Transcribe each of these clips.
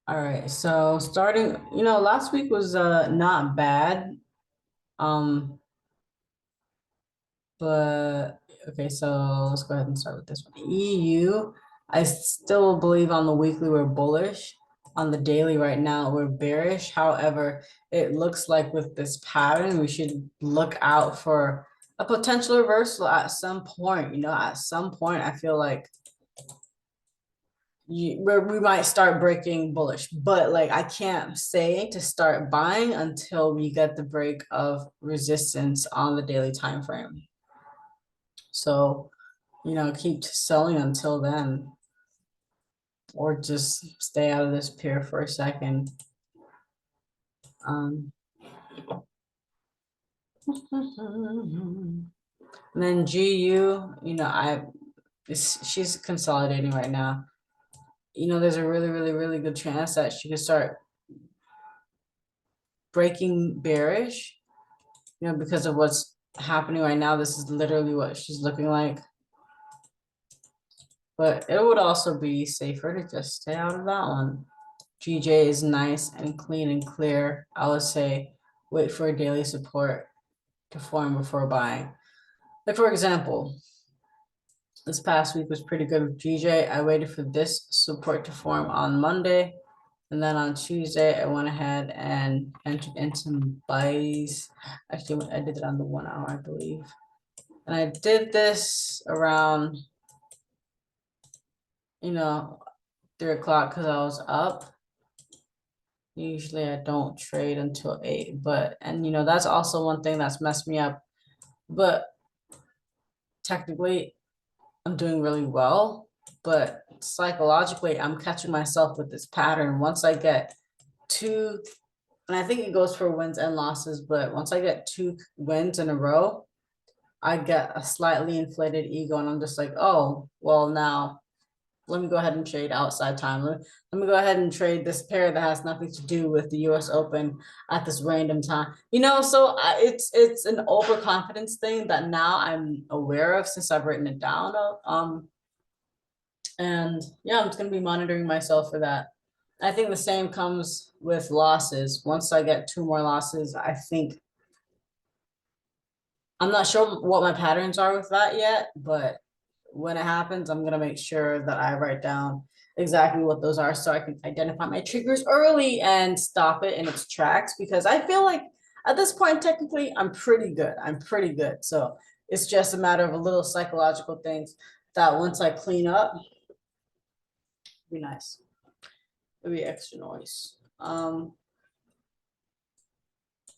All right, so starting, last week was not bad. Um, but okay, so let's go ahead and start with this one. EU, I still believe on the weekly we're bullish. On the daily right now we're bearish. However, it looks like with this pattern, we should look out for a potential reversal at some point. At some point, I feel like we might start breaking bullish, but like I can't say to start buying until we get the break of resistance on the daily time frame. So, keep selling until then, or just stay out of this pair for a second. And then GU, she's consolidating right now. There's a really, really, really good chance that she could start breaking bearish, because of what's happening right now. This is literally what she's looking like. But it would also be safer to just stay out of that one. GJ is nice and clean and clear. I would say wait for a daily support to form before buying. Like, for example, this past week was pretty good with GJ. I waited for this support to form on Monday. And then on Tuesday, I went ahead and entered in some buys. Actually, I did it on the 1 hour, I believe. And I did this around, 3 o'clock because I was up. Usually I don't trade until 8, and that's also one thing that's messed me up. But technically, I'm doing really well. But psychologically, I'm catching myself with this pattern. Once I get two, and I think it goes for wins and losses, but once I get 2 wins in a row, I get a slightly inflated ego, and I'm just like, oh, well, now let me go ahead and trade outside time. Let me go ahead and trade this pair that has nothing to do with the US Open at this random time. So it's an overconfidence thing that now I'm aware of since I've written it down. And yeah, I'm just gonna be monitoring myself for that. I think the same comes with losses. Once I get 2 more losses, I think I'm not sure what my patterns are with that yet, but when it happens, I'm gonna make sure that I write down exactly what those are so I can identify my triggers early and stop it in its tracks, because I feel like at this point, technically, I'm pretty good. So it's just a matter of a little psychological things that once I clean up, be nice. It'll be extra noise.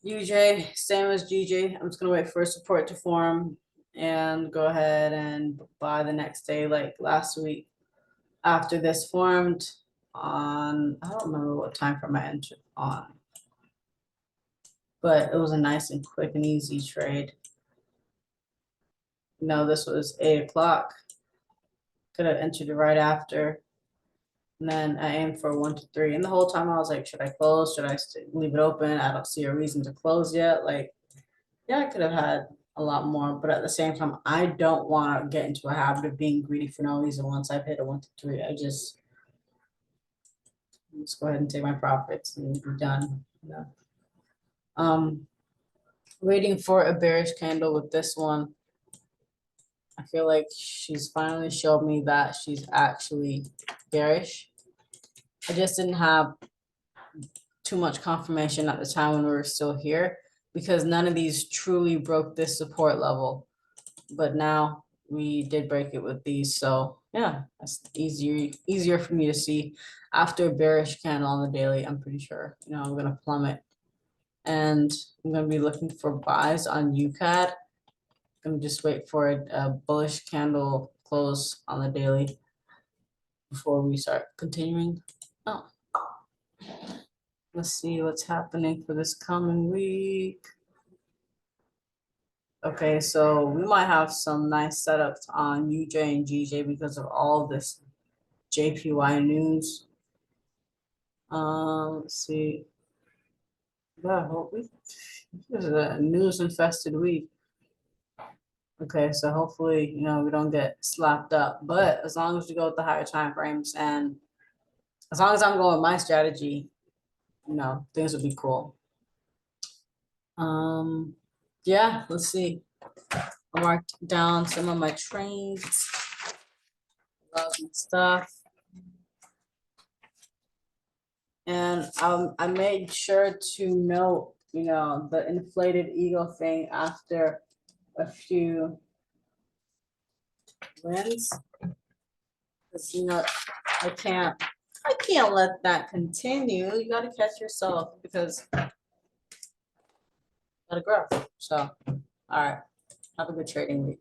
UJ, same as GJ. I'm just gonna wait for support to form and go ahead and buy the next day, like last week. After this formed on, I don't remember what time frame I entered on, but it was a nice and quick and easy trade. This was 8 o'clock. Could have entered it right after. And then I aimed for 1 to 3. And the whole time I was like, should I close? Should I leave it open? I don't see a reason to close yet. Like, yeah, I could have had a lot more, but at the same time, I don't want to get into a habit of being greedy for no reason. Once I've hit a 1 to 3, let's go ahead and take my profits and be done. Waiting for a bearish candle with this one. I feel like she's finally showed me that she's actually bearish. I just didn't have too much confirmation at the time when we were still here, because none of these truly broke this support level. But now we did break it with these, so yeah, that's easier for me to see. After a bearish candle on the daily, I'm pretty sure I'm gonna plummet, and I'm gonna be looking for buys on UCAD. I'm gonna just wait for a bullish candle close on the daily before we start continuing. Oh, let's see what's happening for this coming week. Okay, so we might have some nice setups on UJ and GJ because of all this JPY news. Let's see. Yeah, this is a news infested week. Okay, so hopefully, you know, we don't get slapped up, but as long as we go with the higher time frames and as long as I'm going with my strategy, you know, things would be cool. Yeah, let's see. I marked down some of my trades, love and stuff. And I made sure to note, you know, the inflated ego thing after a few wins. Because, you know, I can't let that continue. You gotta catch yourself because you gotta grow. So, all right. Have a good trading week.